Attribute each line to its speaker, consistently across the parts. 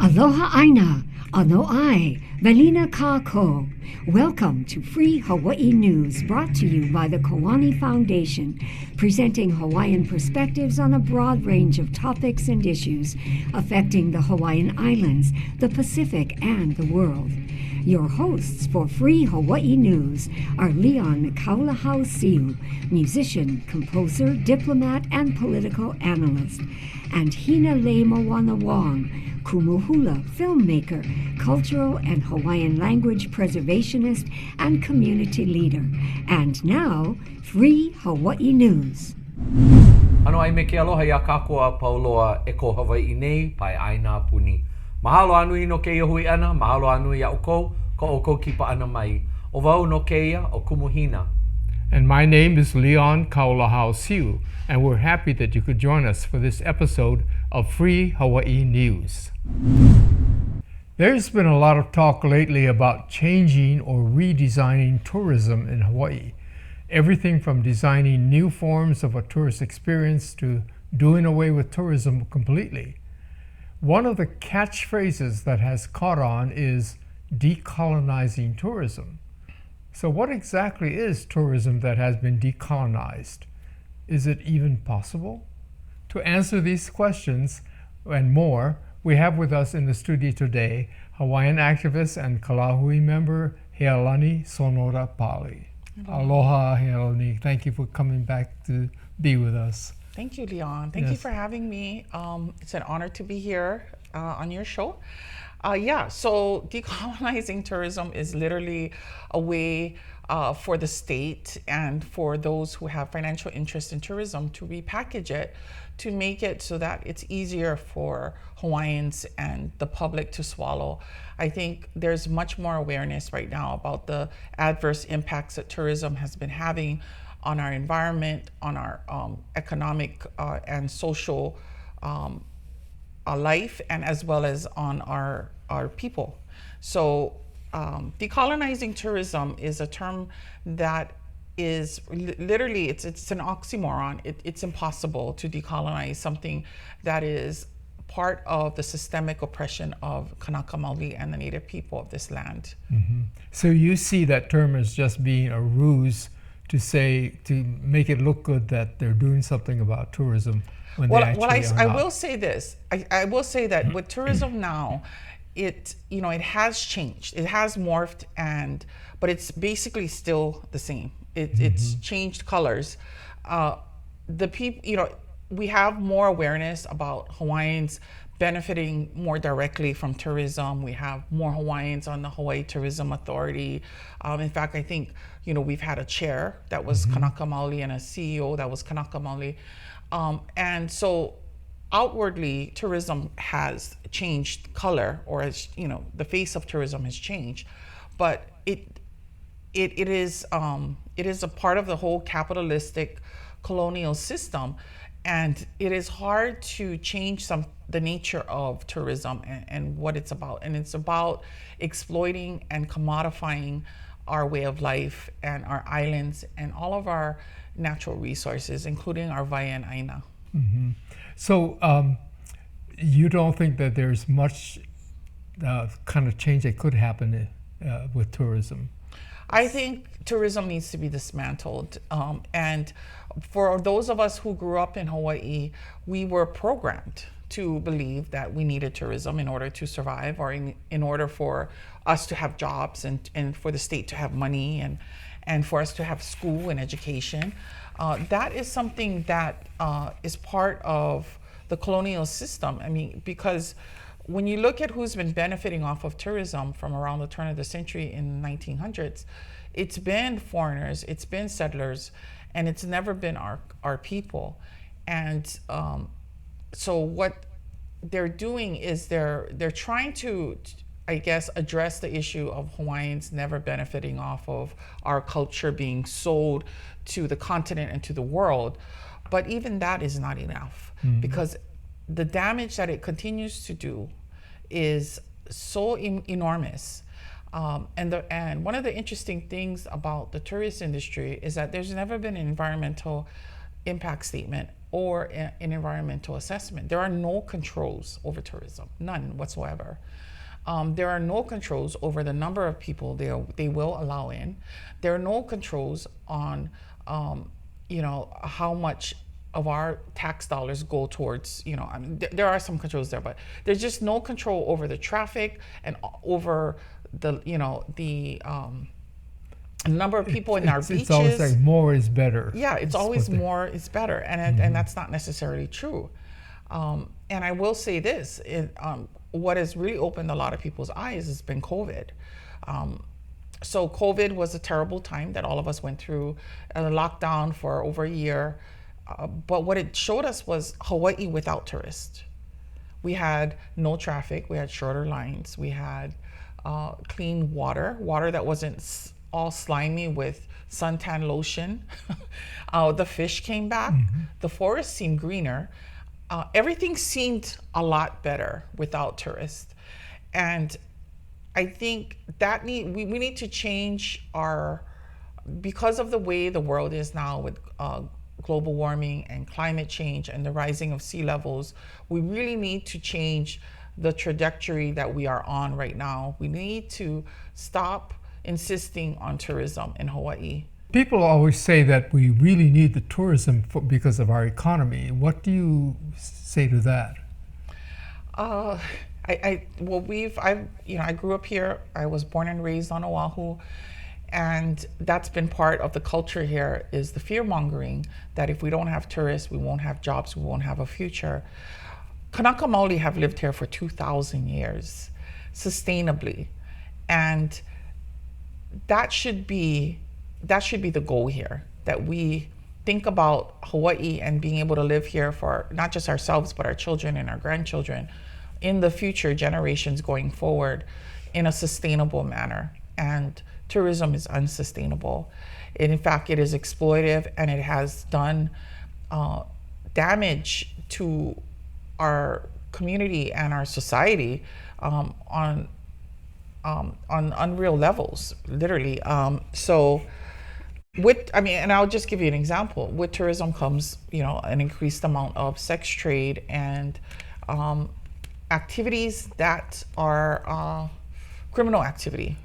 Speaker 1: Aloha aina, ano ai, velina kako. Welcome to Free Hawaii News, brought to you by the Koani Foundation, presenting Hawaiian perspectives on a broad range of topics and issues affecting the Hawaiian Islands, the Pacific, and the world. Your hosts for Free Hawaii News are Leon Kaulahau-Siu, musician, composer, diplomat, and political analyst, and Hinaleimoana Wong, Kumu filmmaker, cultural and Hawaiian language preservationist, and community leader. And now, Free Hawaii News.
Speaker 2: Ano ai me ke aloha ia kākua pauloa e ko Hawaii nei pai aina puni. Mahalo anui no keia hui ana, mahalo anui a ukou, ko oko kipa ana mai. O wau no keia o Kumuhina.
Speaker 3: And my name is Leon Kaulahau-Siu, and we're happy that you could join us for this episode of Free Hawaii News. There's been a lot of talk lately about changing or redesigning tourism in Hawaii. Everything from designing new forms of a tourist experience to doing away with tourism completely. One of the catchphrases that has caught on is decolonizing tourism. So what exactly is tourism that has been decolonized? Is it even possible? To answer these questions and more, we have with us in the studio today Hawaiian activist and Kalahui member Healani Sonora Pali. Aloha, Healani. Thank you for coming back to be with us.
Speaker 4: Thank you, Leon. Thank you for having me. It's an honor to be here on your show. So decolonizing tourism is literally a way for the state and for those who have financial interest in tourism to repackage it, to make it so that it's easier for Hawaiians and the public to swallow. I think there's much more awareness right now about the adverse impacts that tourism has been having on our environment, on our economic and social life, and as well as on our people. So decolonizing tourism is a term that is literally, it's an oxymoron. It's impossible to decolonize something that is part of the systemic oppression of Kanaka Maoli and the native people of this land.
Speaker 3: Mm-hmm. So you see that term as just being a ruse to make it look good that they're doing something about tourism when they actually are not.
Speaker 4: I will say this. I will say that with tourism now, it has changed. It has morphed, but it's basically still the same. It's changed colors. The people, we have more awareness about Hawaiians benefiting more directly from tourism. We have more Hawaiians on the Hawaii Tourism Authority. In fact, I think, we've had a chair that was Kanaka Maoli and a CEO that was Kanaka Maoli. And so outwardly, tourism has changed color, or the face of tourism has changed, but it is a part of the whole capitalistic colonial system. And it is hard to change the nature of tourism and what it's about. And it's about exploiting and commodifying our way of life and our islands and all of our natural resources, including our waiʻa and aina.
Speaker 3: Mm-hmm. So you don't think that there's much kind of change that could happen with tourism?
Speaker 4: I think tourism needs to be dismantled. And for those of us who grew up in Hawaii, we were programmed to believe that we needed tourism in order to survive, or in order for us to have jobs and for the state to have money and for us to have school and education. That is something that is part of the colonial system. I mean, because when you look at who's been benefiting off of tourism from around the turn of the century in the 1900s, it's been foreigners, it's been settlers, and it's never been our people. And so what they're doing is they're trying to, I guess, address the issue of Hawaiians never benefiting off of our culture being sold to the continent and to the world. But even that is not enough, because the damage that it continues to do is so enormous. And one of the interesting things about the tourist industry is that there's never been an environmental impact statement or an environmental assessment. There are no controls over tourism, none whatsoever. There are no controls over the number of people they will allow in. There are no controls on, how much of our tax dollars go towards, I mean, there are some controls there, but there's just no control over the traffic and over the, the number of people in our beaches.
Speaker 3: It's always like more is better.
Speaker 4: Yeah, it's always more is better, and that's not necessarily true. And I will say this: what has really opened a lot of people's eyes has been COVID. So COVID was a terrible time that all of us went through, a lockdown for over a year. But what it showed us was Hawaii without tourists. We had no traffic, we had shorter lines, we had clean water that wasn't all slimy with suntan lotion. The fish came back, the forest seemed greener. Everything seemed a lot better without tourists. And I think that we need to change because of the way the world is now with global warming and climate change and the rising of sea levels, we really need to change the trajectory that we are on right now. We need to stop insisting on tourism in Hawaii.
Speaker 3: People always say that we really need the tourism because of our economy. What do you say to that?
Speaker 4: I grew up here. I was born and raised on Oahu. And that's been part of the culture here, is the fear-mongering that if we don't have tourists, we won't have jobs, we won't have a future. Kanaka Maoli have lived here for 2,000 years, sustainably. And that should be the goal here, that we think about Hawaii and being able to live here for not just ourselves, but our children and our grandchildren in the future generations going forward in a sustainable manner. And tourism is unsustainable. And in fact, it is exploitive, and it has done damage to our community and our society on unreal levels, literally. And I'll just give you an example. With tourism comes, an increased amount of sex trade and activities that are criminal activity.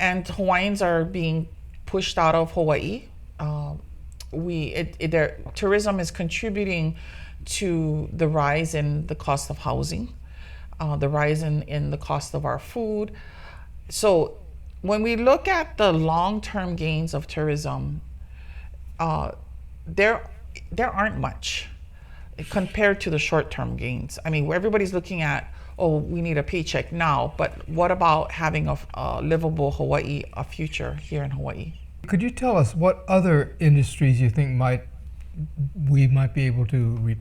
Speaker 4: And Hawaiians are being pushed out of Hawaii. Tourism is contributing to the rise in the cost of housing, the rise in the cost of our food. So when we look at the long-term gains of tourism, there aren't much compared to the short-term gains. I mean, everybody's looking at, we need a paycheck now, but what about having a livable Hawaii, a future here in Hawaii?
Speaker 3: Could you tell us what other industries you think we might be able to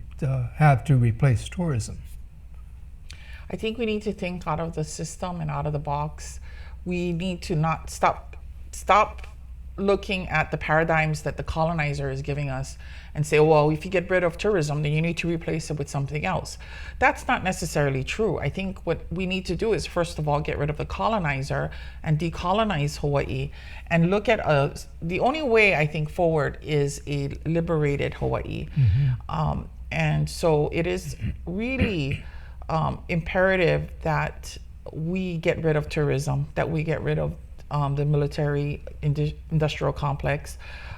Speaker 3: have to replace tourism?
Speaker 4: I think we need to think out of the system and out of the box. We need to not stop looking at the paradigms that the colonizer is giving us and say, well, if you get rid of tourism, then you need to replace it with something else. That's not necessarily true. I think what we need to do is, first of all, get rid of the colonizer and decolonize Hawaii and look at the only way I think forward is a liberated Hawaii. And so it is really imperative that we get rid of tourism, that we get rid of the military industrial complex,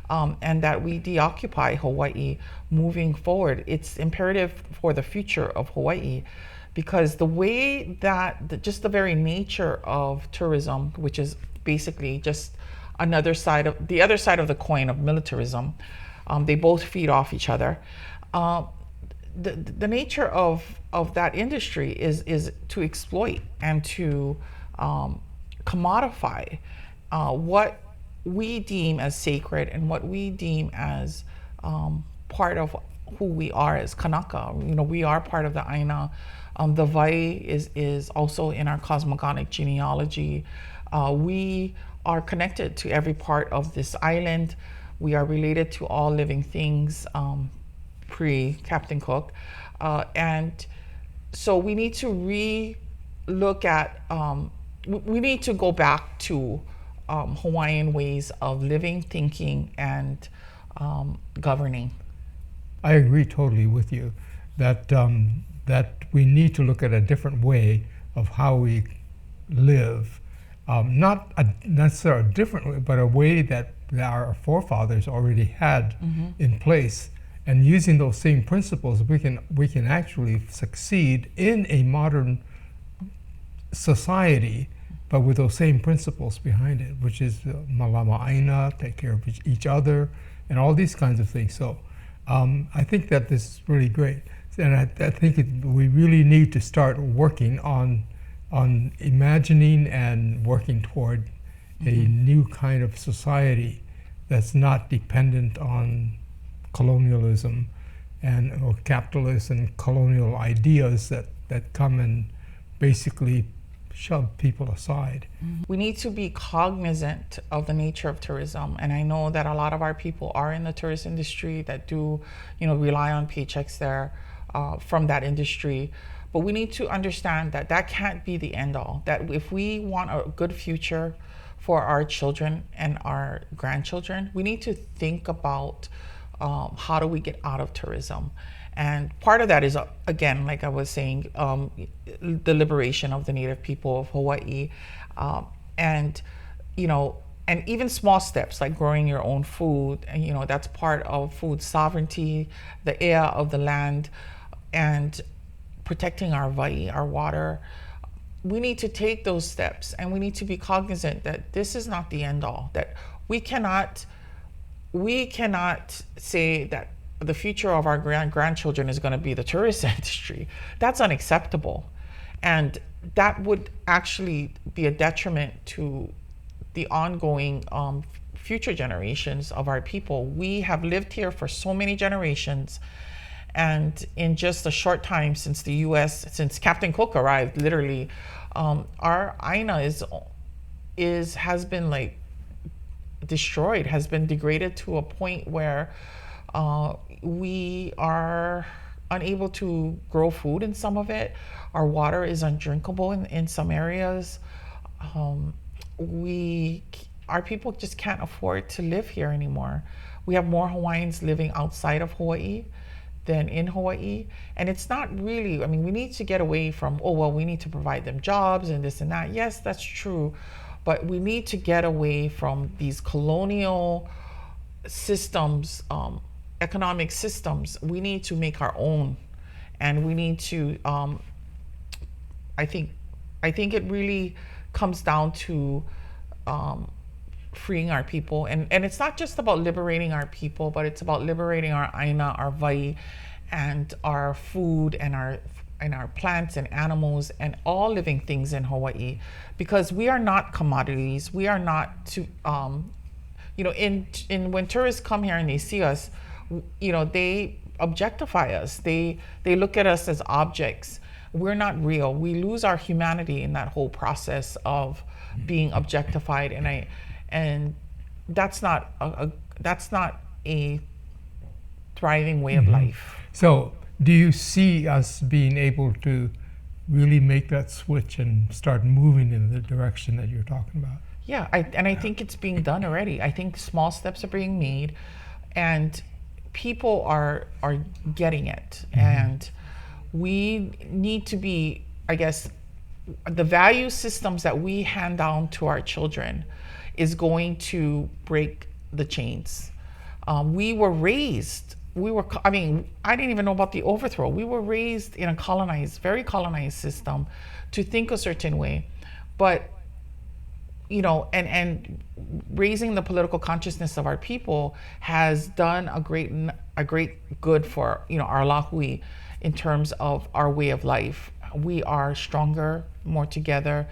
Speaker 4: and that we deoccupy Hawaii moving forward. It's imperative for the future of Hawaii, because the way that just the very nature of tourism, which is basically just the other side of the coin of militarism, they both feed off each other. The nature of that industry is to exploit and to commodify what we deem as sacred and what we deem as part of who we are as Kanaka. We are part of the Aina. The Vai is also in our cosmogonic genealogy. We are connected to every part of this island. We are related to all living things pre-Captain Cook. And so we need to re-look at, we need to go back to Hawaiian ways of living, thinking, and governing.
Speaker 3: I agree totally with you that that we need to look at a different way of how we live, not necessarily a different way, but a way that our forefathers already had in place. And using those same principles, we can actually succeed in a modern society, but with those same principles behind it, which is malama aina, take care of each other, and all these kinds of things. So I think that this is really great, and I think we really need to start working on imagining and working toward a new kind of society that's not dependent on colonialism or capitalist and colonial ideas that come and basically shove people aside.
Speaker 4: We need to be cognizant of the nature of tourism, and I know that a lot of our people are in the tourist industry that do, rely on paychecks there from that industry. But we need to understand that that can't be the end all. That if we want a good future for our children and our grandchildren, we need to think about how do we get out of tourism. And part of that is, again, like I was saying, the liberation of the Native people of Hawaii, and even small steps like growing your own food, and that's part of food sovereignty, the air of the land, and protecting our wai, our water. We need to take those steps, and we need to be cognizant that this is not the end all. That we cannot say that the future of our grandchildren is going to be the tourist industry. That's unacceptable. And that would actually be a detriment to the ongoing future generations of our people. We have lived here for so many generations. And in just a short time since the U.S., since Captain Cook arrived, literally, our aina has been like destroyed, has been degraded to a point where we are unable to grow food in some of it. Our water is undrinkable in some areas. Our people just can't afford to live here anymore. We have more Hawaiians living outside of Hawaii than in Hawaii. And it's not really, we need to get away from, we need to provide them jobs and this and that. Yes, that's true. But we need to get away from these colonial systems, economic systems. We need to make our own. And we need to, I think it really comes down to freeing our people. And it's not just about liberating our people, but it's about liberating our aina, our wai, and our food and our plants and animals and all living things in Hawaii, because we are not commodities. We are not to, when tourists come here and they see us, they objectify us. They look at us as objects. We're not real. We lose our humanity in that whole process of being objectified, and that's not a thriving way of life.
Speaker 3: So, do you see us being able to really make that switch and start moving in the direction that you're talking about?
Speaker 4: Yeah, I think it's being done already. I think small steps are being made, and people are getting it. And we need to be, I guess, the value systems that we hand down to our children is going to break the chains. We were raised, I didn't even know about the overthrow. We were raised in a very colonized system to think a certain way. But, and raising the political consciousness of our people has done a great good for, our lahui in terms of our way of life. We are stronger, more together,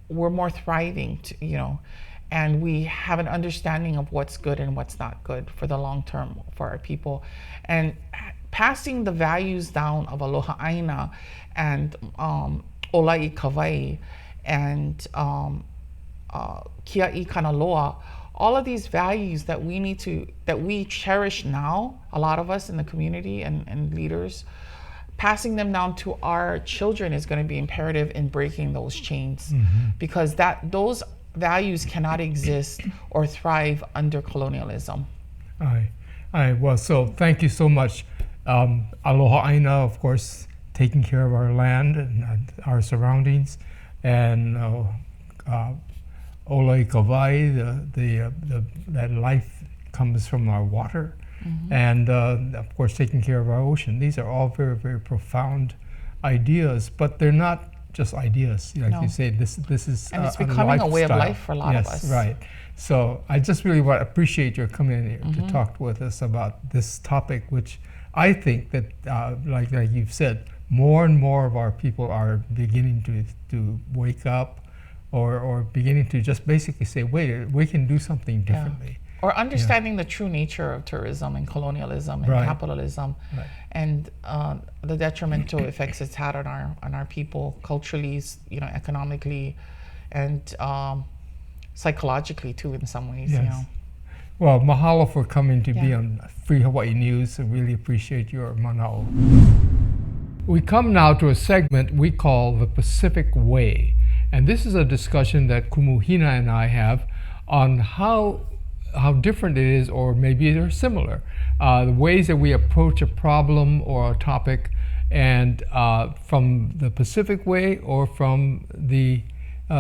Speaker 4: we're more thriving, and we have an understanding of what's good and what's not good for the long term for our people. And passing the values down of aloha aina and olai kawai and kia'i kanaloa, all of these values that we cherish now, a lot of us in the community and leaders, passing them down to our children is going to be imperative in breaking those chains, because those values cannot exist or thrive under colonialism.
Speaker 3: All right, well, so thank you so much. Aloha aina, of course, taking care of our land and our surroundings, and olai kawai, that life comes from our water, and of course, taking care of our ocean. These are all very, very profound ideas, but they're not just ideas. Like
Speaker 4: No.
Speaker 3: you say, this is
Speaker 4: And it's becoming a way of
Speaker 3: lifestyle.
Speaker 4: life for a lot of us.
Speaker 3: Yes, right. So I just really want to appreciate your coming in here to talk with us about this topic, which I think that, like you've said, more and more of our people are beginning to wake up, or beginning to just basically say, wait, we can do something differently.
Speaker 4: Or understanding the true nature of tourism and colonialism and
Speaker 3: Right.
Speaker 4: capitalism,
Speaker 3: Right.
Speaker 4: and the detrimental effects it's had on our people culturally, economically, and psychologically too in some ways.
Speaker 3: Yes. Well, mahalo for coming to be on Free Hawaii News. I really appreciate your manao. We come now to a segment we call the Pacific Way. And this is a discussion that Kumu Hina and I have on how different it is, or maybe they're similar, the ways that we approach a problem or a topic, and from the Pacific Way or from the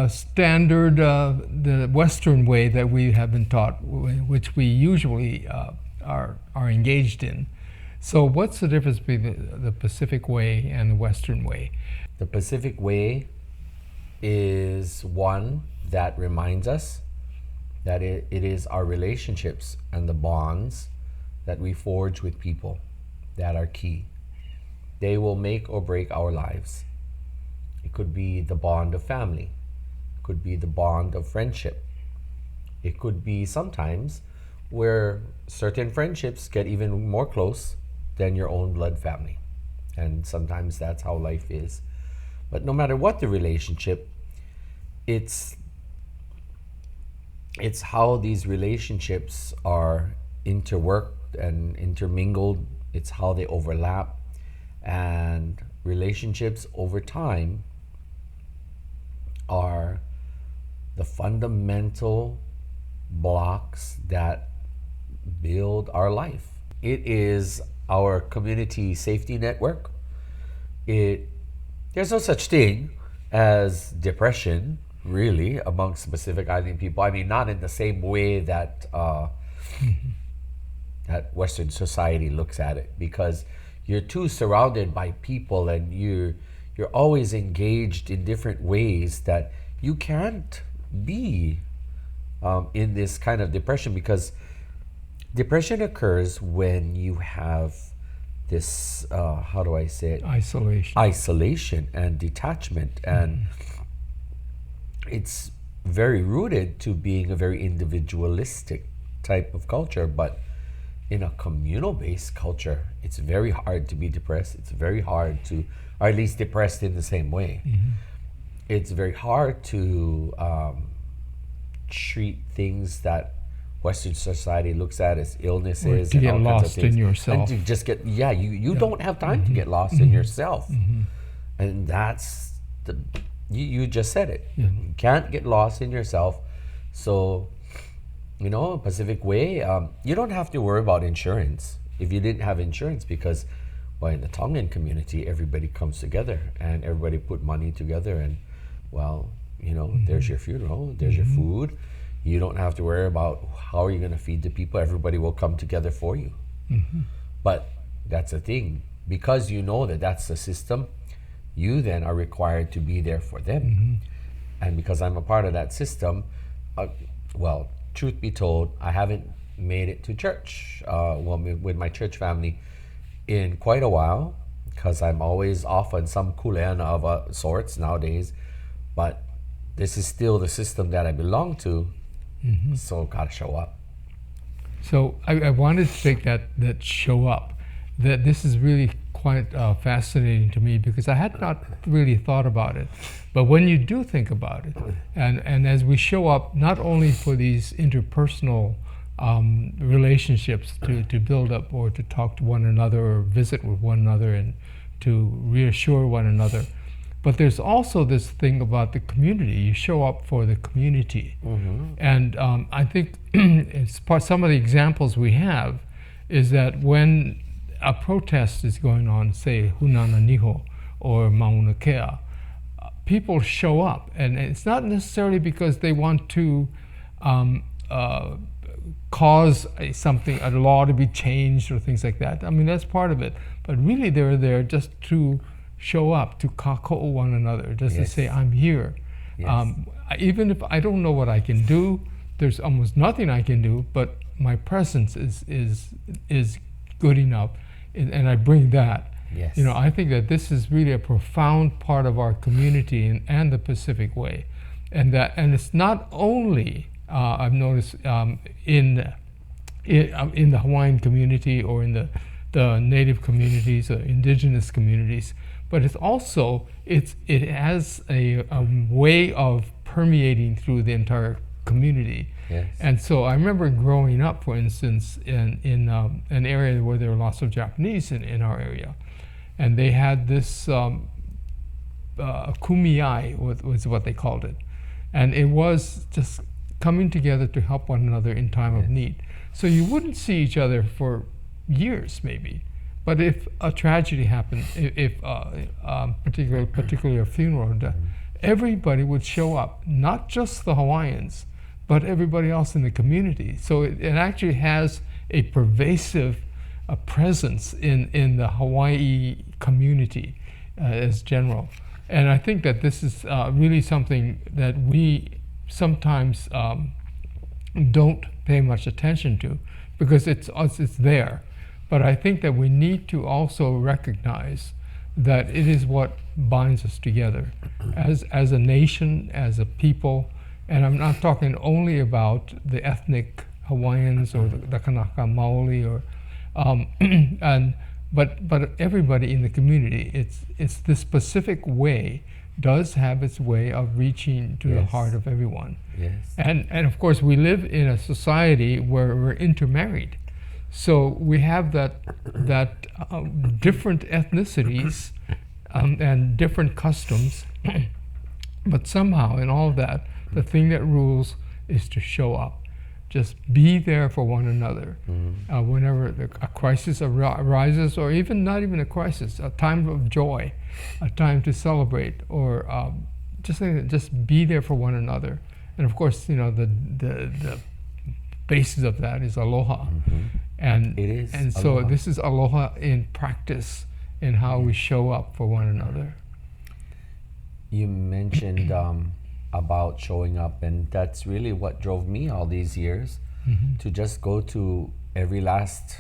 Speaker 3: standard, the Western way that we have been taught, which we usually are engaged in. So what's the difference between the Pacific Way and the Western way?
Speaker 2: The Pacific Way is one that reminds us that it is our relationships and the bonds that we forge with people that are key. They will make or break our lives. It could be the bond of family. It could be the bond of friendship. It could be sometimes where certain friendships get even more close than your own blood family. And sometimes that's how life is. But no matter what the relationship, it's how these relationships are interworked and intermingled. It's how they overlap. And relationships over time are the fundamental blocks that build our life. It is our community safety network. There's no such thing as depression, really, amongst Pacific Island people. I mean, not in the same way that that Western society looks at it, because you're too surrounded by people and you're always engaged in different ways that you can't be in this kind of depression, because depression occurs when you have this, how do I say it? Isolation and detachment. And it's very rooted to being a very individualistic type of culture. But in a communal-based culture, it's very hard to be depressed. It's very hard to, or at least depressed in the same way. It's very hard to treat things that Western society looks at as illnesses,
Speaker 3: or to
Speaker 2: and
Speaker 3: get
Speaker 2: all kinds of
Speaker 3: lost
Speaker 2: things.
Speaker 3: in yourself.
Speaker 2: And to just get, you don't have time to get lost in yourself. And that's you just said it. You can't get lost in yourself. So, Pacific Way, you don't have to worry about insurance if you didn't have insurance, because, well, in the Tongan community, everybody comes together and everybody put money together, and, well, there's your funeral, there's your food. You don't have to worry about how are you going to feed the people. Everybody will come together for you. But that's the thing. Because you know that that's the system, you then are required to be there for them. And because I'm a part of that system, well, truth be told, I haven't made it to church with my church family in quite a while, because I'm always off on some kuleana of sorts nowadays. But this is still the system that I belong to. So gotta show up.
Speaker 3: So I wanted to take that show up. That this is really quite fascinating to me, because I had not really thought about it. But when you do think about it, and as we show up, not only for these interpersonal relationships to build up, or to talk to one another, or visit with one another, and to reassure one another, but there's also this thing about the community. You show up for the community. And I think some of the examples we have is that when a protest is going on, say Hunana Niho or Mauna Kea, people show up, and it's not necessarily because they want to cause a law to be changed or things like that. I mean, that's part of it, but really they're there just to show up, to kāko'o one another, just to say, I'm here. Even if I don't know what I can do, there's almost nothing I can do, but my presence is good enough, and I bring that.
Speaker 2: Yes.
Speaker 3: You know, I think that this is really a profound part of our community and the Pacific Way, and it's not only I've noticed in the Hawaiian community or in the native communities or indigenous communities, but it's also it has a way of permeating through the entire community.
Speaker 2: Yes.
Speaker 3: And so I remember growing up, for instance, in an area where there were lots of Japanese in our area, and they had this kumiai was what they called it, and it was just coming together to help one another in time of need. So you wouldn't see each other for years, maybe, but if a tragedy happened, particularly a funeral, everybody would show up, not just the Hawaiians, but everybody else in the community. So it actually has a pervasive presence in the Hawaii community as general. And I think that this is really something that we sometimes don't pay much attention to, because it's there. But I think that we need to also recognize that it is what binds us together as a nation, as a people. And I'm not talking only about the ethnic Hawaiians or the Kanaka Maoli, or but everybody in the community. It's the Pacific Way does have its way of reaching to the heart of everyone.
Speaker 2: Yes.
Speaker 3: And of course we live in a society where we're intermarried, so we have that different ethnicities and different customs, but somehow in all of that, the thing that rules is to show up. Just be there for one another. Whenever a crisis arises, or even not even a crisis, a time of joy, a time to celebrate, or just be there for one another. And of course, you know, the basis of that is aloha. And
Speaker 2: it is.
Speaker 3: And so
Speaker 2: aloha.
Speaker 3: this is aloha in practice in how we show up for one another.
Speaker 2: You mentioned about showing up, and that's really what drove me all these years to just go to every last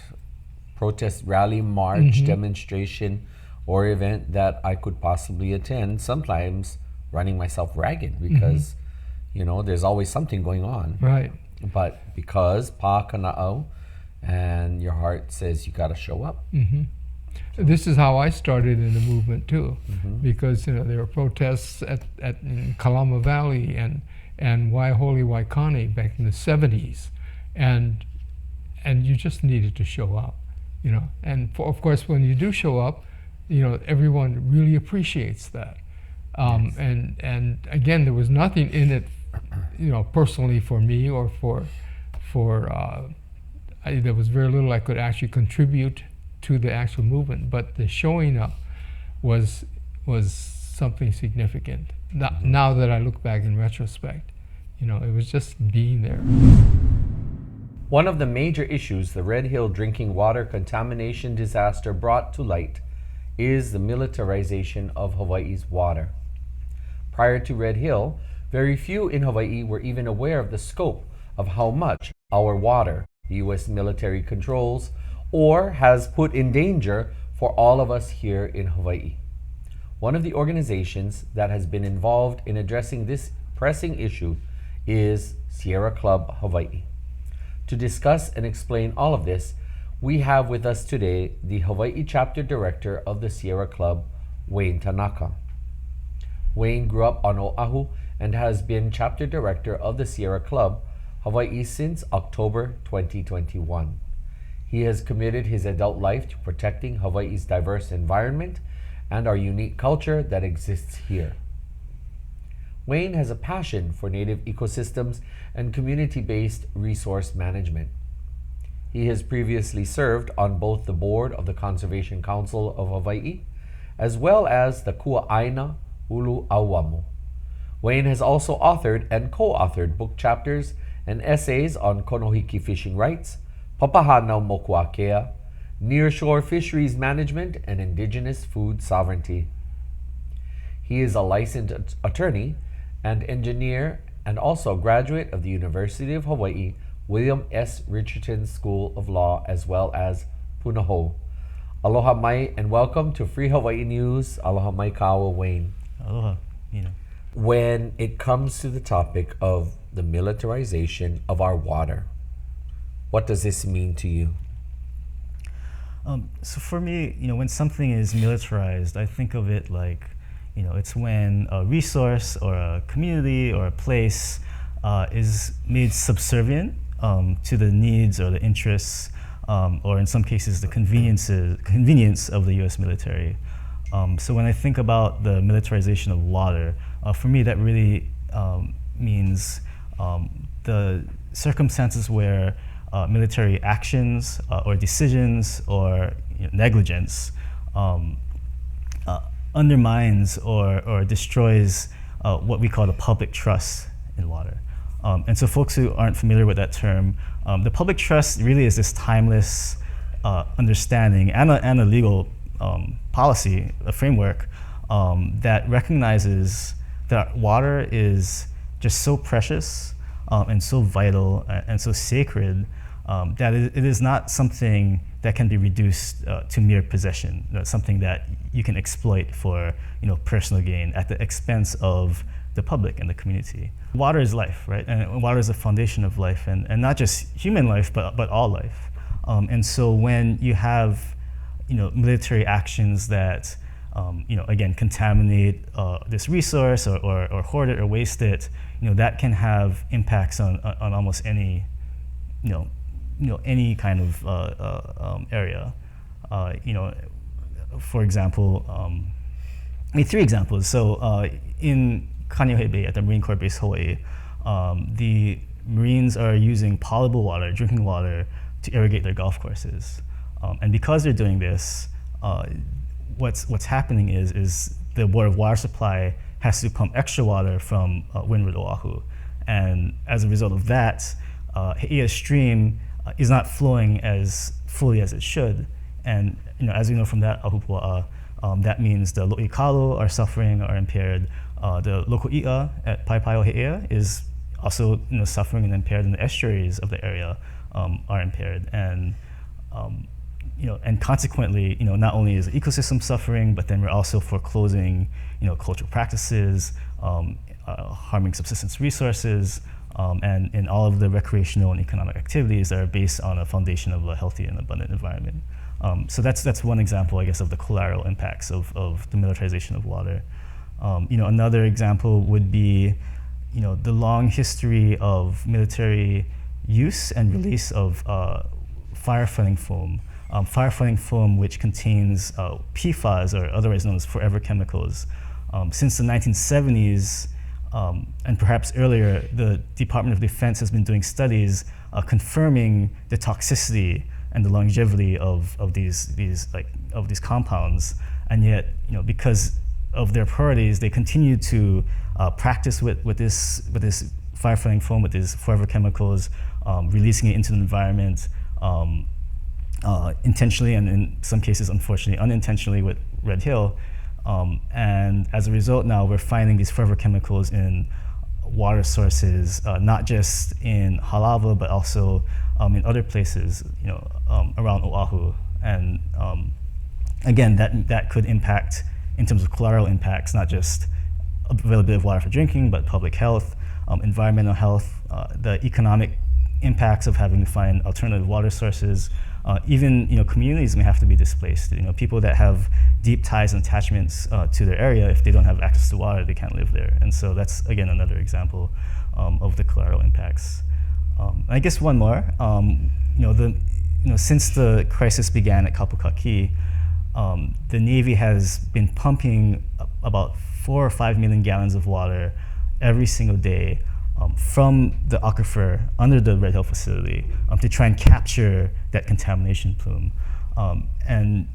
Speaker 2: protest, rally, march, demonstration, or event that I could possibly attend, sometimes running myself ragged because you know, there's always something going on.
Speaker 3: Right.
Speaker 2: But because pa kana'au, and your heart says you got to show up.
Speaker 3: This is how I started in the movement too, because you know there were protests in Kalama Valley and Waiahole Waikani back in the 70s, and you just needed to show up, you know. And of course, when you do show up, you know, everyone really appreciates that. And again, there was nothing in it, you know, personally for me or for there was very little I could actually contribute to the actual movement, but the showing up was something significant. Now that I look back in retrospect, you know, it was just being there.
Speaker 2: One of the major issues the Red Hill drinking water contamination disaster brought to light is the militarization of Hawaii's water. Prior to Red Hill, very few in Hawaii were even aware of the scope of how much our water the U.S. military controls or has put in danger for all of us here in Hawaii. One of the organizations that has been involved in addressing this pressing issue is Sierra Club Hawaii. To discuss and explain all of this, we have with us today the Hawaii chapter director of the Sierra Club, Wayne Tanaka. Wayne grew up on Oahu and has been chapter director of the Sierra Club Hawaii since October 2021. He has committed his adult life to protecting Hawaii's diverse environment and our unique culture that exists here. Wayne has a passion for native ecosystems and community-based resource management. He has previously served on both the board of the Conservation Council of Hawaii as well as the Kuaʻaina Ulu Auamo. Wayne has also authored and co-authored book chapters and essays on konohiki fishing rights, papahanau mokuakea, nearshore fisheries management, and indigenous food sovereignty. He is a licensed attorney and engineer and also a graduate of the University of Hawaii William S. Richardson School of Law as well as Punahou. Aloha mai and welcome to Free Hawaii News. Aloha mai kawa, Wayne.
Speaker 5: Aloha.
Speaker 2: When it comes to the topic of the militarization of our water, what does this mean to you?
Speaker 5: So for me, when something is militarized, I think of it like, it's when a resource or a community or a place is made subservient to the needs or the interests, or in some cases the convenience of the U.S. military. So when I think about the militarization of water, for me that really means the circumstances where military actions or decisions or negligence undermines or destroys what we call the public trust in water. And so folks who aren't familiar with that term, the public trust really is this timeless understanding and a legal policy, a framework that recognizes that water is just so precious and so vital and so sacred that it is not something that can be reduced to mere possession, something that you can exploit for personal gain at the expense of the public and the community. Water is life, right? And water is the foundation of life, and not just human life, but all life. And so when you have military actions that again contaminate this resource or hoard it or waste it, that can have impacts on almost any any kind of area. For example, three examples. So in Kaneohe Bay at the Marine Corps Base Hawaii, the Marines are using potable water, drinking water, to irrigate their golf courses. And because they're doing this, what's happening is the Board of Water Supply has to pump extra water from Windward Oahu. And as a result of that, He'ea stream is not flowing as fully as it should. And as we know from that ahupua'a, that means the lo'ikalu are suffering, are impaired. The local i'a at Paipao He'ea is also suffering and impaired, and the estuaries of the area are impaired. And and consequently, not only is the ecosystem suffering, but then we're also foreclosing, cultural practices, harming subsistence resources, and in all of the recreational and economic activities that are based on a foundation of a healthy and abundant environment. So that's one example, I guess, of the collateral impacts of the militarization of water. Another example would be, the long history of military use and release of firefighting foam. Firefighting foam, which contains PFAS, or otherwise known as forever chemicals. Since the 1970s, and perhaps earlier, the Department of Defense has been doing studies confirming the toxicity and the longevity of these compounds, and yet because of their priorities, they continue to practice with this firefighting foam, with these forever chemicals, releasing it into the environment intentionally, and in some cases, unfortunately, unintentionally with Red Hill. And as a result, now we're finding these forever chemicals in water sources, not just in Halawa, but also in other places, around Oahu. And again, that could impact, in terms of collateral impacts, not just availability of water for drinking, but public health, environmental health, the economic impacts of having to find alternative water sources. Even communities may have to be displaced. People that have deep ties and attachments to their area, if they don't have access to water, they can't live there. And so that's again another example of the collateral impacts. I guess one more. Since the crisis began at Kapukaki, the Navy has been pumping about 4 or 5 million gallons of water every single day from the aquifer under the Red Hill facility to try and capture that contamination plume. And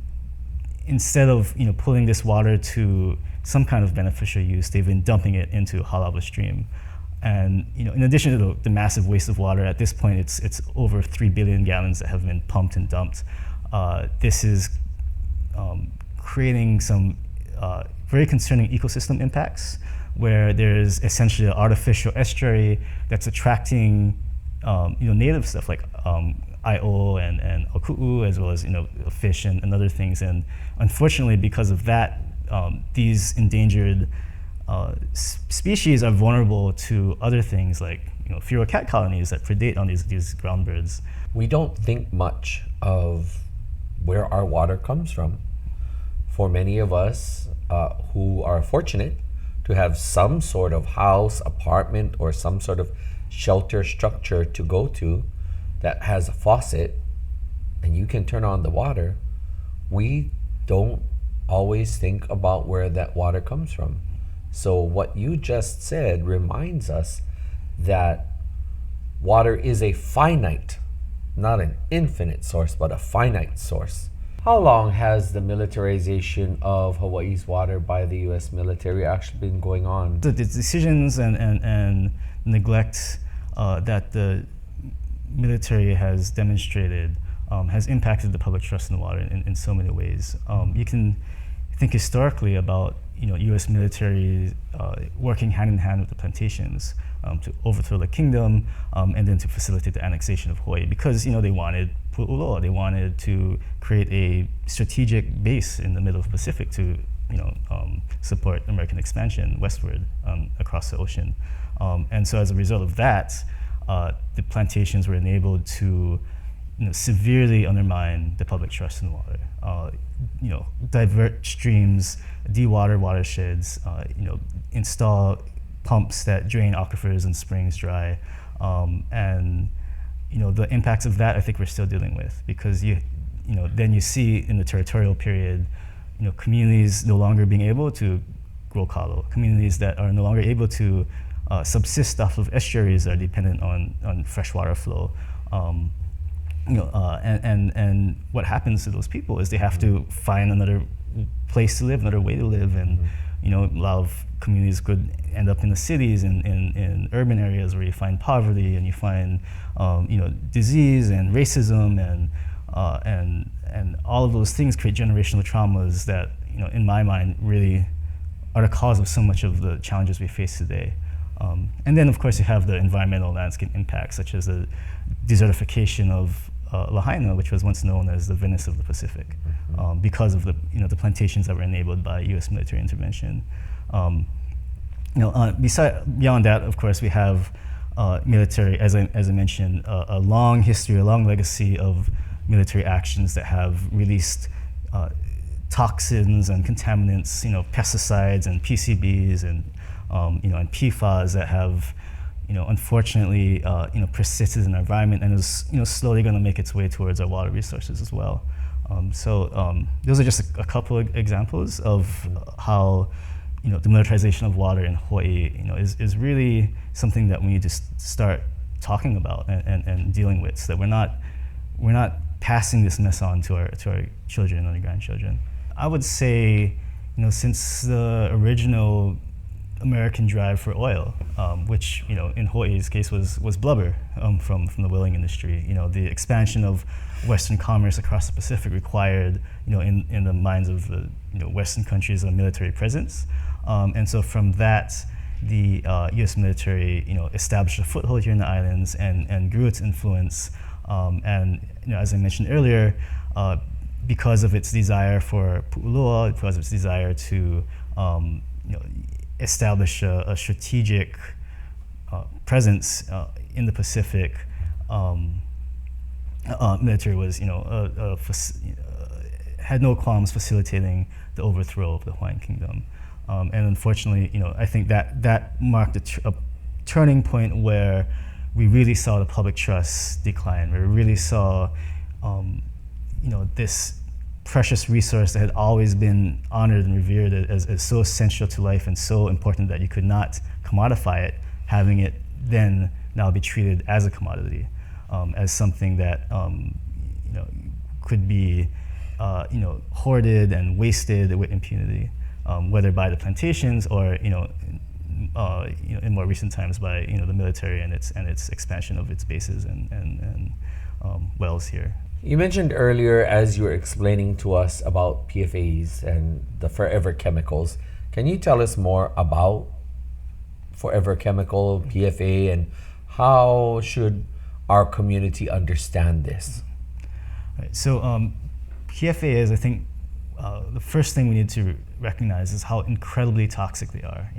Speaker 5: instead of pulling this water to some kind of beneficial use, they've been dumping it into Halawa Stream. And in addition to the massive waste of water, at this point it's over 3 billion gallons that have been pumped and dumped. This is creating some very concerning ecosystem impacts, where there's essentially an artificial estuary that's attracting native stuff like Ai'o and Oku'u, as well as fish and other things. And unfortunately, because of that, these endangered species are vulnerable to other things like feral cat colonies that predate on these ground birds.
Speaker 2: We don't think much of where our water comes from. For many of us who are fortunate to have some sort of house, apartment, or some sort of shelter structure to go to that has a faucet and you can turn on the water, we don't always think about where that water comes from. So what you just said reminds us that water is a finite, not an infinite source, but a finite source. How long has the militarization of Hawaii's water by the U.S. military actually been going on?
Speaker 5: The decisions and neglect that the military has demonstrated has impacted the public trust in the water in so many ways. You can think historically about U.S. military working hand in hand with the plantations to overthrow the kingdom and then to facilitate the annexation of Hawaii, because they wanted pu'uloa. They wanted to create a strategic base in the middle of the Pacific to support American expansion westward across the ocean. And so as a result of that, the plantations were enabled to severely undermine the public trust in the water. Divert streams, de-water watersheds, install pumps that drain aquifers and springs dry, and the impacts of that I think we're still dealing with, because then you see in the territorial period, communities no longer being able to grow kalo, communities that are no longer able to subsist off of estuaries that are dependent on freshwater flow. And what happens to those people is they have to find another place to live, another way to live, and a lot of communities could end up in the cities, in urban areas where you find poverty and you find disease and racism and all of those things create generational traumas that in my mind really are the cause of so much of the challenges we face today. And then of course you have the environmental landscape impacts, such as the desertification of Lahaina, which was once known as the Venice of the Pacific, because of the plantations that were enabled by U.S. military intervention. Beyond that, of course, we have military, as I mentioned, a long history, a long legacy of military actions that have released toxins and contaminants, pesticides and PCBs and and PFAS that have unfortunately, persisted in our environment and is, slowly going to make its way towards our water resources as well. Those are just a couple of examples of how, the militarization of water in Hawaii, is really something that we need to start talking about and dealing with, so that we're not passing this mess on to our children and our grandchildren. I would say, since the original American drive for oil, which in Hawaii's case was blubber from the whaling industry. The expansion of Western commerce across the Pacific required, in the minds of the Western countries, a military presence, and so from that, the U.S. military established a foothold here in the islands and grew its influence. And as I mentioned earlier, because of its desire for pu'uloa, because of its desire to establish a strategic presence in the Pacific, military was, had no qualms facilitating the overthrow of the Hawaiian kingdom. And unfortunately, I think that marked a turning point where we really saw the public trust decline, where we really saw, this precious resource that had always been honored and revered as so essential to life and so important that you could not commodify it, having it then now be treated as a commodity, as something that could be hoarded and wasted with impunity, whether by the plantations or in more recent times by the military and its expansion of its bases and wells here.
Speaker 2: You mentioned earlier, as you were explaining to us about PFAs and the forever chemicals, can you tell us more about forever chemical, PFA, and how should our community understand this?
Speaker 5: Right. So PFA is, I think, the first thing we need to recognize is how incredibly toxic they are.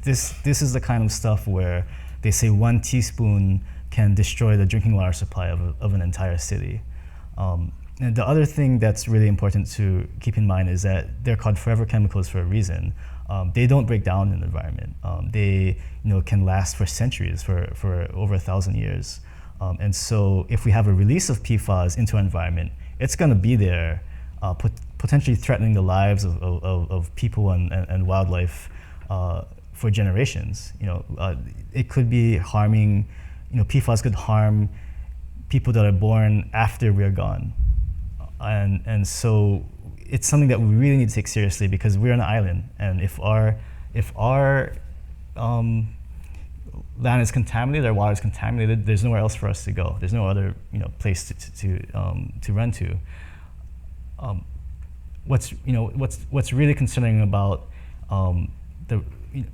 Speaker 5: This is the kind of stuff where they say 1 teaspoon can destroy the drinking water supply of an entire city. And the other thing that's really important to keep in mind is that they're called forever chemicals for a reason. They don't break down in the environment. They can last for centuries, for over 1,000 years. And so if we have a release of PFAS into our environment, it's going to be there, potentially threatening the lives of people and wildlife for generations. It could be harming, PFAS could harm people that are born after we're gone. And so it's something that we really need to take seriously, because we're an island, and if our land is contaminated, our water is contaminated, there's nowhere else for us to go. There's no other place to run to. What's really concerning about the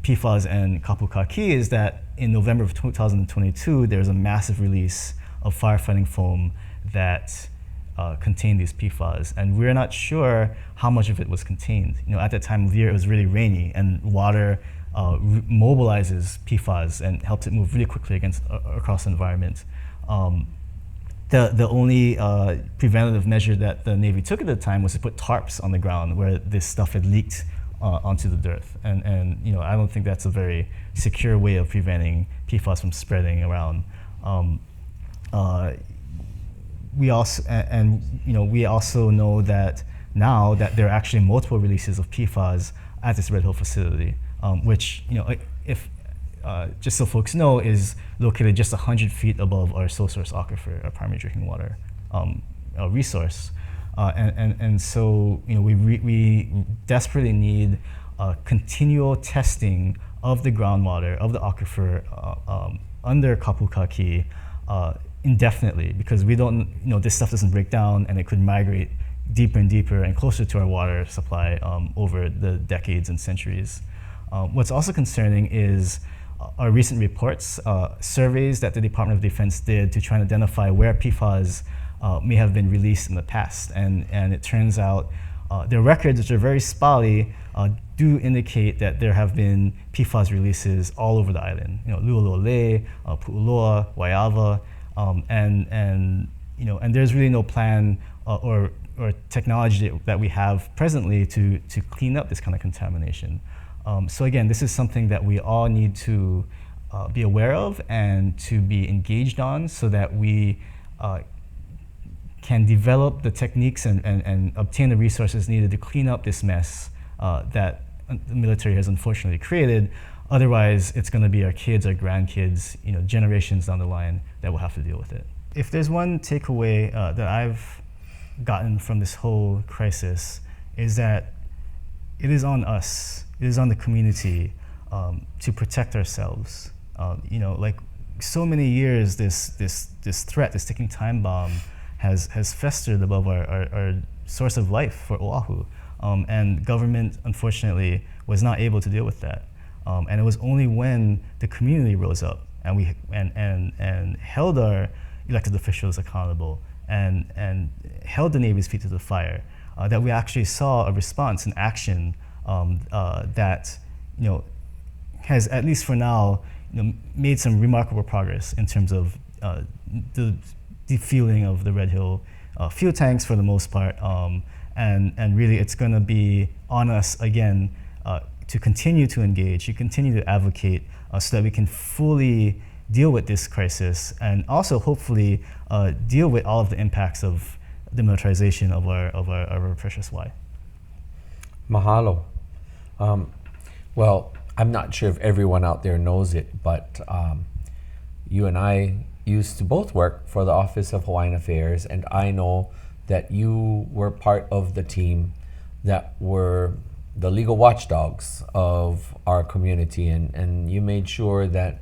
Speaker 5: PFAS and kapukaki is that in November of 2022, there was a massive release of firefighting foam that contained these PFAS, and we're not sure how much of it was contained. At that time of year, it was really rainy, and water mobilizes PFAS and helps it move really quickly across the environment. The only preventative measure that the Navy took at the time was to put tarps on the ground where this stuff had leaked onto the dirt, and I don't think that's a very secure way of preventing PFAS from spreading around. We also know that now that there are actually multiple releases of PFAS at this Red Hill facility, which if just so folks know, is located just 100 feet above our sole source aquifer, our primary drinking water resource. And so we desperately need continual testing of the groundwater, of the aquifer under kapukaki indefinitely, because we don't, this stuff doesn't break down, and it could migrate deeper and deeper and closer to our water supply over the decades and centuries. What's also concerning is our recent reports, surveys that the Department of Defense did to try and identify where PFAS may have been released in the past. And it turns out their records, which are very spotty, do indicate that there have been PFAS releases all over the island. Lualole, Pu'uloa, Waiava, and there's really no plan or technology that we have presently to clean up this kind of contamination. So again, this is something that we all need to be aware of and to be engaged on, so that we can develop the techniques and obtain the resources needed to clean up this mess that the military has unfortunately created. Otherwise, it's going to be our kids, our grandkids, generations down the line that will have to deal with it. If there's one takeaway that I've gotten from this whole crisis, is that it is on us, it is on the community to protect ourselves. Like so many years, this threat, this ticking time bomb, has festered above our source of life for Oahu, and government, unfortunately, was not able to deal with that. And it was only when the community rose up and we held our elected officials accountable and held the Navy's feet to the fire that we actually saw a response and action that has, at least for now, made some remarkable progress in terms of the defueling of the Red Hill fuel tanks for the most part, and really it's going to be on us again to continue to engage, to continue to advocate, so that we can fully deal with this crisis, and also hopefully deal with all of the impacts of the militarization of our precious wai.
Speaker 2: Mahalo. Well, I'm not sure if everyone out there knows it, but you and I used to both work for the Office of Hawaiian Affairs, and I know that you were part of the team that were the legal watchdogs of our community, and you made sure that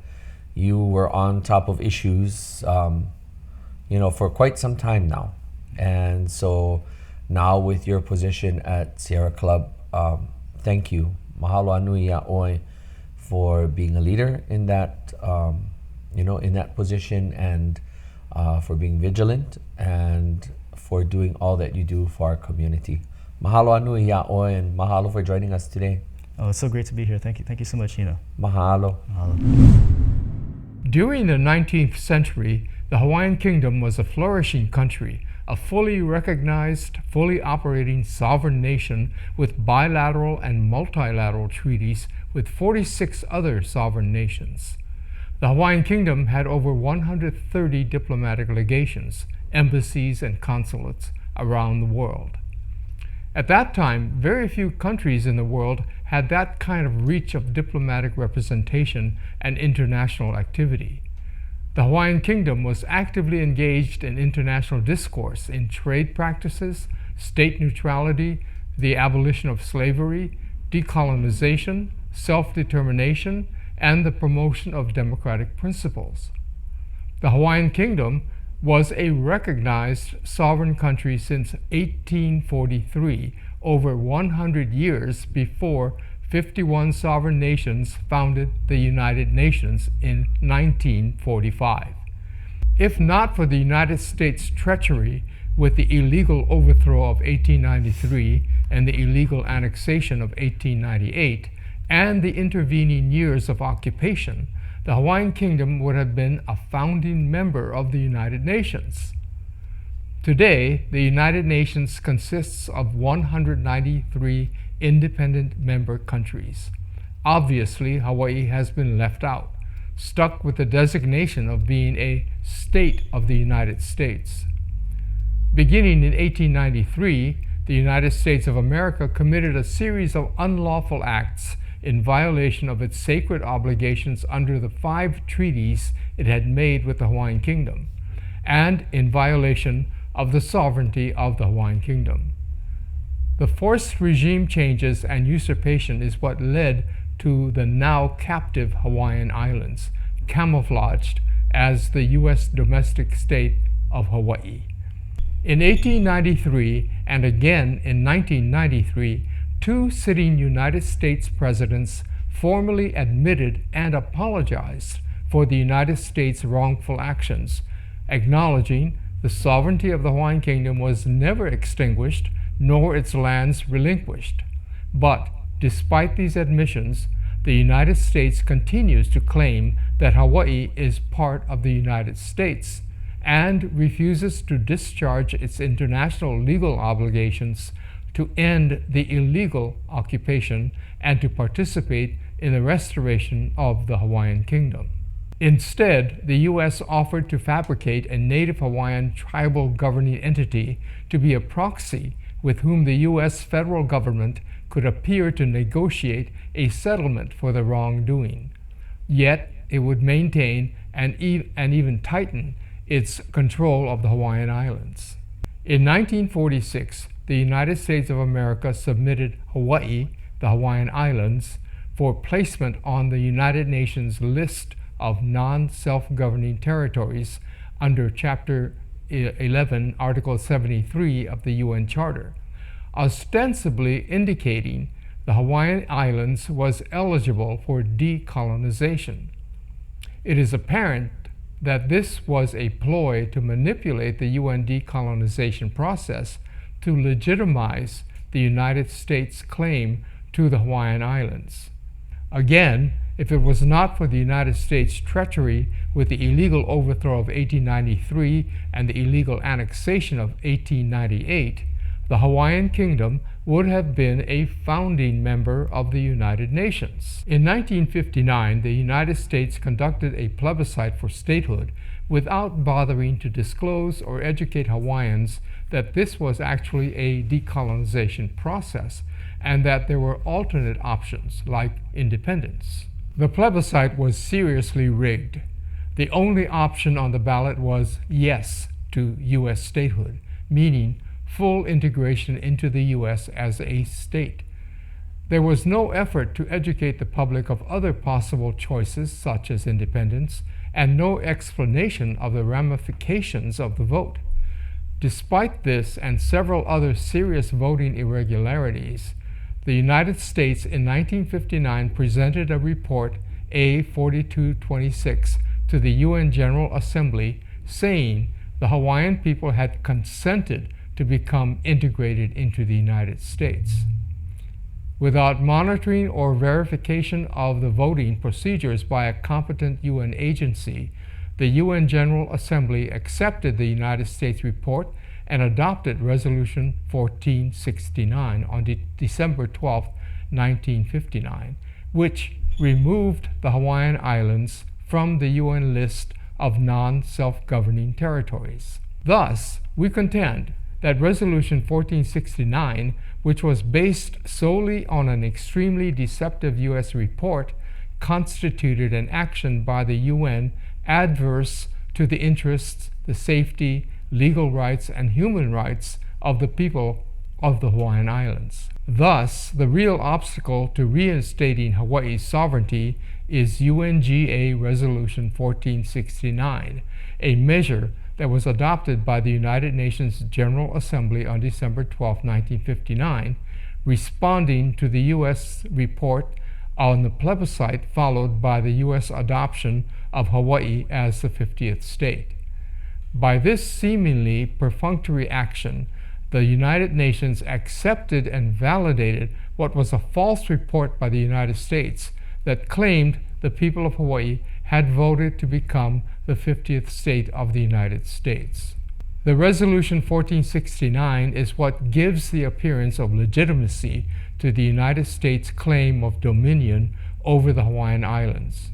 Speaker 2: you were on top of issues, for quite some time now. And so now with your position at Sierra Club, thank you. Mahalo anui ʻoe for being a leader in that, in that position, and for being vigilant, and for doing all that you do for our community. Mahalo anui ʻoe, and mahalo for joining us today.
Speaker 5: Oh, it's so great to be here. Thank you. Thank you so much, Hina.
Speaker 2: Mahalo.
Speaker 5: Mahalo.
Speaker 3: During the 19th century, the Hawaiian Kingdom was a flourishing country, a fully recognized, fully operating sovereign nation with bilateral and multilateral treaties with 46 other sovereign nations. The Hawaiian Kingdom had over 130 diplomatic legations, embassies, and consulates around the world. At that time, very few countries in the world had that kind of reach of diplomatic representation and international activity. The Hawaiian Kingdom was actively engaged in international discourse in trade practices, state neutrality, the abolition of slavery, decolonization, self-determination, and the promotion of democratic principles. The Hawaiian Kingdom was a recognized sovereign country since 1843, over 100 years before 51 sovereign nations founded the United Nations in 1945. If not for the United States' treachery with the illegal overthrow of 1893 and the illegal annexation of 1898, and the intervening years of occupation, the Hawaiian Kingdom would have been a founding member of the United Nations. Today, the United Nations consists of 193 independent member countries. Obviously, Hawaii has been left out, stuck with the designation of being a state of the United States. Beginning in 1893, the United States of America committed a series of unlawful acts in violation of its sacred obligations under the 5 treaties it had made with the Hawaiian Kingdom, and in violation of the sovereignty of the Hawaiian Kingdom. The forced regime changes and usurpation is what led to the now captive Hawaiian Islands, camouflaged as the U.S. domestic state of Hawaii. In 1893 and again in 1993, 2 sitting United States presidents formally admitted and apologized for the United States' wrongful actions, acknowledging the sovereignty of the Hawaiian Kingdom was never extinguished nor its lands relinquished. But despite these admissions, the United States continues to claim that Hawaii is part of the United States and refuses to discharge its international legal obligations to end the illegal occupation and to participate in the restoration of the Hawaiian Kingdom. Instead, the U.S. offered to fabricate a native Hawaiian tribal governing entity to be a proxy with whom the U.S. federal government could appear to negotiate a settlement for the wrongdoing. Yet, it would maintain and even tighten its control of the Hawaiian Islands. In 1946, the United States of America submitted Hawaii, the Hawaiian Islands, for placement on the United Nations list of non-self-governing territories under Chapter 11, Article 73 of the UN Charter, ostensibly indicating the Hawaiian Islands was eligible for decolonization. It is apparent that this was a ploy to manipulate the UN decolonization process to legitimize the United States' claim to the Hawaiian Islands. Again, if it was not for the United States' treachery with the illegal overthrow of 1893 and the illegal annexation of 1898, the Hawaiian Kingdom would have been a founding member of the United Nations. In 1959, the United States conducted a plebiscite for statehood without bothering to disclose or educate Hawaiians that this was actually a decolonization process and that there were alternate options like independence. The plebiscite was seriously rigged. The only option on the ballot was yes to U.S. statehood, meaning full integration into the U.S. as a state. There was no effort to educate the public of other possible choices, such as independence, and no explanation of the ramifications of the vote. Despite this and several other serious voting irregularities, the United States in 1959 presented a report, A-4226, to the UN General Assembly saying the Hawaiian people had consented to become integrated into the United States. Without monitoring or verification of the voting procedures by a competent UN agency, the UN General Assembly accepted the United States report and adopted Resolution 1469 on December 12, 1959, which removed the Hawaiian Islands from the UN list of non-self-governing territories. Thus, we contend that Resolution 1469, which was based solely on an extremely deceptive U.S. report, constituted an action by the UN adverse to the interests, the safety, legal rights, and human rights of the people of the Hawaiian Islands. Thus, the real obstacle to reinstating Hawaii's sovereignty is UNGA Resolution 1469, a measure that was adopted by the United Nations General Assembly on December 12, 1959, responding to the U.S. report on the plebiscite followed by the U.S. adoption of Hawaii as the 50th state. By this seemingly perfunctory action, the United Nations accepted and validated what was a false report by the United States that claimed the people of Hawaii had voted to become the 50th state of the United States. The Resolution 1469 is what gives the appearance of legitimacy to the United States' claim of dominion over the Hawaiian Islands.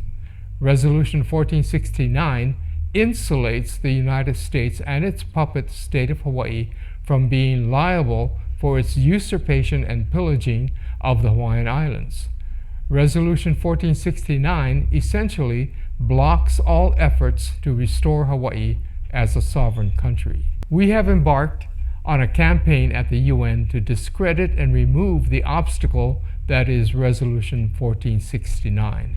Speaker 3: Resolution 1469 insulates the United States and its puppet state of Hawaii from being liable for its usurpation and pillaging of the Hawaiian Islands. Resolution 1469 essentially blocks all efforts to restore Hawaii as a sovereign country. We have embarked on a campaign at the UN to discredit and remove the obstacle that is Resolution 1469.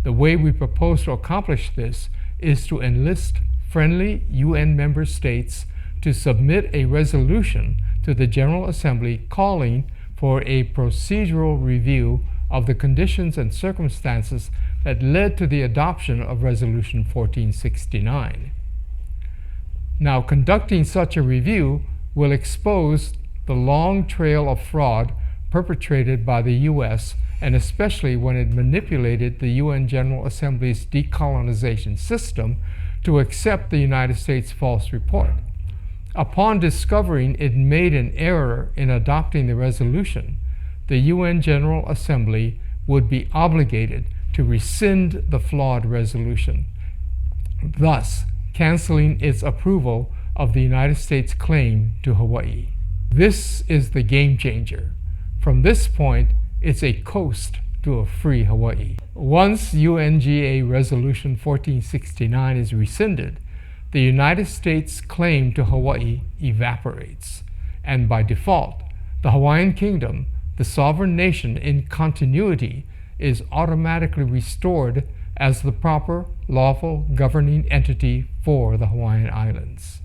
Speaker 3: The way we propose to accomplish this is to enlist friendly UN member states to submit a resolution to the General Assembly calling for a procedural review of the conditions and circumstances that led to the adoption of Resolution 1469. Now, conducting such a review will expose the long trail of fraud perpetrated by the U.S., and especially when it manipulated the UN General Assembly's decolonization system to accept the United States false report. Upon discovering it made an error in adopting the resolution, the UN General Assembly would be obligated to rescind the flawed resolution, thus canceling its approval of the United States' claim to Hawaii. This is the game changer. From this point, it's a coast to a free Hawaii. Once UNGA Resolution 1469 is rescinded, the United States' claim to Hawaii evaporates, and by default, the Hawaiian Kingdom, the sovereign nation in continuity, is automatically restored as the proper, lawful governing entity for the Hawaiian Islands.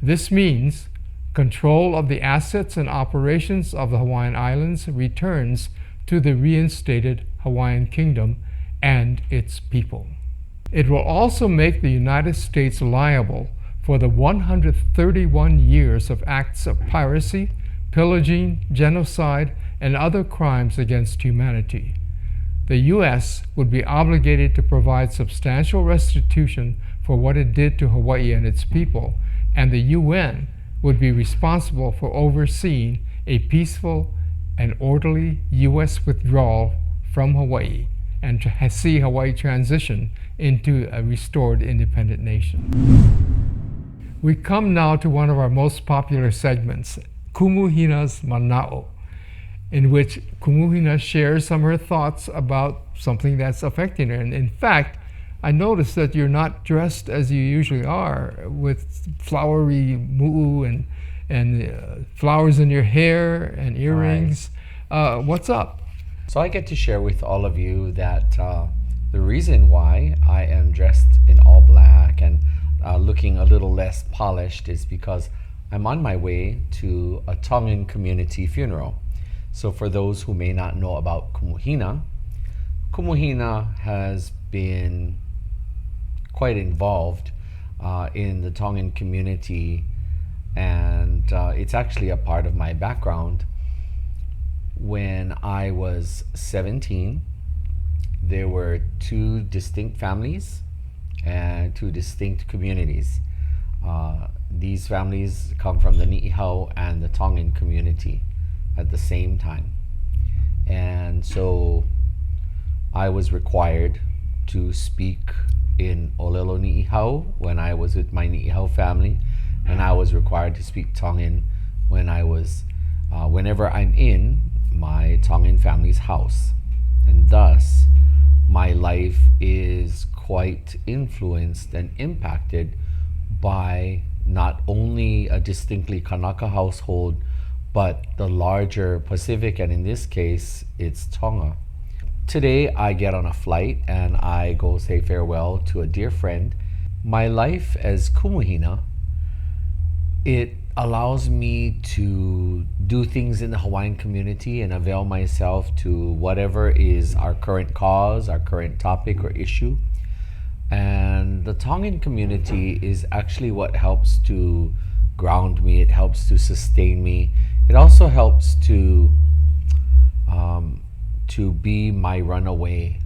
Speaker 3: This means control of the assets and operations of the Hawaiian Islands returns to the reinstated Hawaiian Kingdom and its people. It will also make the United States liable for the 131 years of acts of piracy, pillaging, genocide, and other crimes against humanity. The U.S. would be obligated to provide substantial restitution for what it did to Hawaii and its people, and the UN would be responsible for overseeing a peaceful and orderly U.S. withdrawal from Hawaii and to see Hawaii transition into a restored independent nation. We come now to one of our most popular segments, Kumu Hina's Mana'o, in which Kumu Hina shares some of her thoughts about something that's affecting her. And in fact, I noticed that you're not dressed as you usually are, with flowery mu'u and flowers in your hair and earrings. What's up?
Speaker 2: So I get to share with all of you that the reason why I am dressed in all black and looking a little less polished is because I'm on my way to a Tongan community funeral. So for those who may not know about Kumu, Kumu has been quite involved in the Tongan community, and it's actually a part of my background. When I was 17, there were two distinct families and two distinct communities. These families come from the Ni'ihau and the Tongan community at the same time. And so I was required to speak in Olelo Ni'ihau when I was with my Ni'ihau family, and I was required to speak Tongan when I was, whenever I'm in my Tongan family's house. And thus, my life is quite influenced and impacted by not only a distinctly Kanaka household, but the larger Pacific, and in this case, it's Tonga. Today, I get on a flight and I go say farewell to a dear friend. My life as Kumuhina, it allows me to do things in the Hawaiian community and avail myself to whatever is our current cause, our current topic or issue. And the Tongan community is actually what helps to ground me. It helps to sustain me. It also helps to be my runaway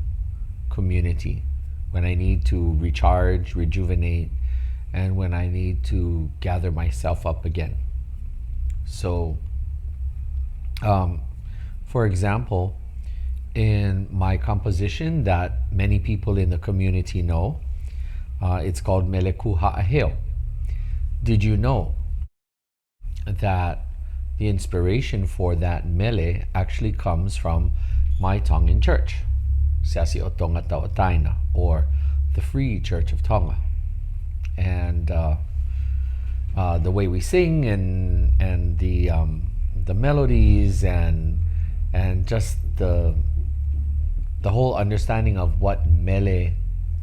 Speaker 2: community when I need to recharge, rejuvenate, and when I need to gather myself up again. So, for example, in my composition that many people in the community know, it's called Meleku Ha'aheo. Did you know that the inspiration for that mele actually comes from my Tongan church, Seasi o Tonga Tawataina, or the Free Church of Tonga? And the way we sing and the melodies and just the whole understanding of what mele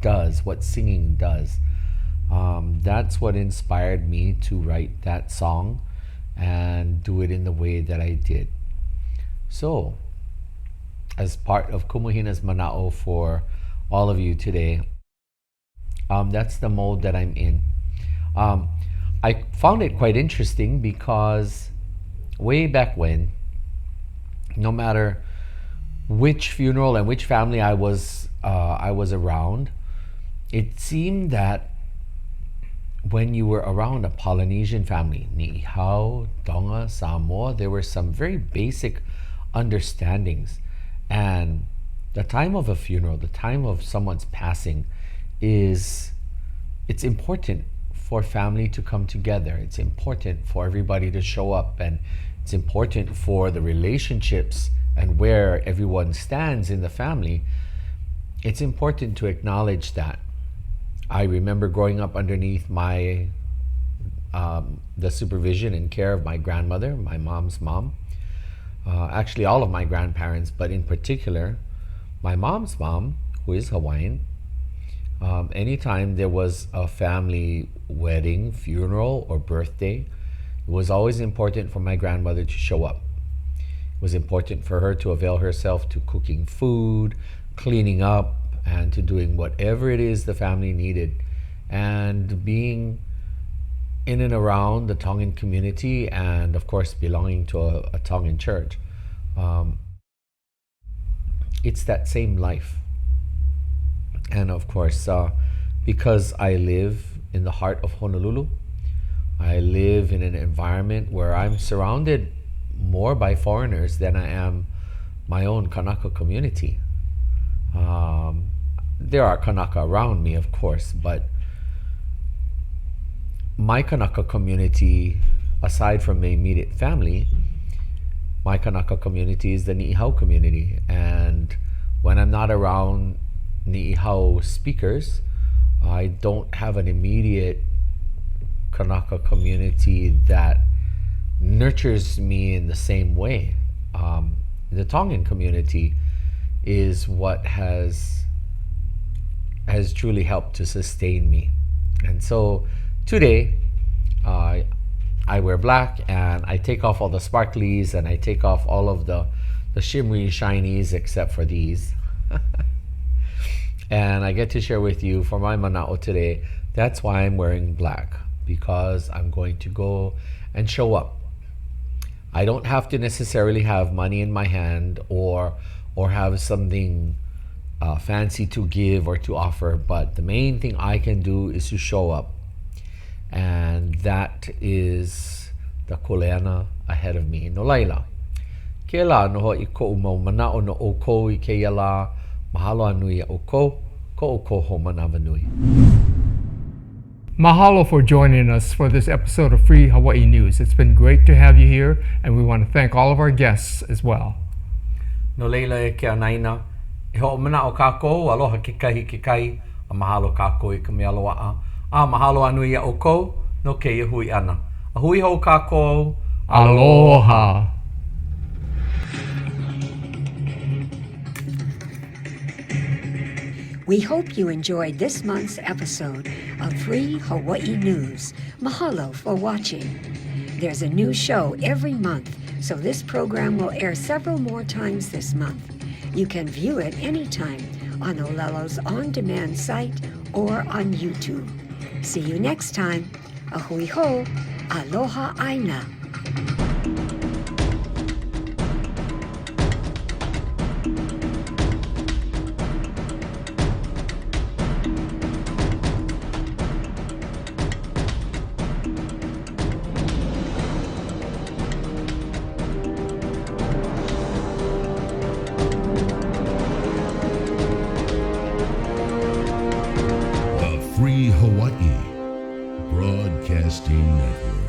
Speaker 2: does, what singing does, that's what inspired me to write that song and do it in the way that I did. So, as part of Kumuhina's Mana'o for all of you today, that's the mode that I'm in. I found it quite interesting because way back when, no matter which funeral and which family I was around, it seemed that when you were around a Polynesian family, Ni'ihau, Tonga, Samoa, there were some very basic understandings. And the time of a funeral, the time of someone's passing, it's important for family to come together. It's important for everybody to show up, and it's important for the relationships and where everyone stands in the family. It's important to acknowledge that. I remember growing up underneath the supervision and care of my grandmother, my mom's mom. Actually, all of my grandparents, but in particular, my mom's mom, who is Hawaiian. Anytime there was a family wedding, funeral, or birthday, it was always important for my grandmother to show up. It was important for her to avail herself to cooking food, cleaning up, and to doing whatever it is the family needed. And being in and around the Tongan community, and of course belonging to a Tongan church, it's that same life. And of course, because I live in the heart of Honolulu, I live in an environment where I'm surrounded more by foreigners than I am my own Kanaka community. There are Kanaka around me, of course, but my Kanaka community, aside from my immediate family, my Kanaka community is the Ni'ihau community. And when I'm not around ni'ihau speakers, I don't have an immediate Kanaka community that nurtures me in the same way. The Tongan community is what has truly helped to sustain me. And so today, I wear black and I take off all the sparklies and I take off all of the shimmery shinies except for these. And I get to share with you for my mana'o today, that's why I'm wearing black, because I'm going to go and show up. I don't have to necessarily have money in my hand or have something fancy to give or to offer, but the main thing I can do is to show up. And that is the kuleana ahead of me. No laila. Ke la noho I ko'u mau mana'o no o kou I ke la mahalo anui a o kou, ko o kou ho manawa nui.
Speaker 3: Mahalo for joining us for this episode of Free Hawaii News. It's been great to have you here, and we want to thank all of our guests as well.
Speaker 2: No leila e ke anaina, e ho mana'o kākou, aloha ke kai, a mahalo kākou I ka mea loa'a. A mahalo anui a o kou, no ke hui ana. A hui ho kākou,
Speaker 3: Aloha.
Speaker 1: We hope you enjoyed this month's episode of Free Hawaii News. Mahalo for watching. There's a new show every month, so this program will air several more times this month. You can view it anytime on Olelo's on-demand site or on YouTube. See you next time. Ahui ho, aloha aina.
Speaker 6: The Free Hawaii Broadcasting Network.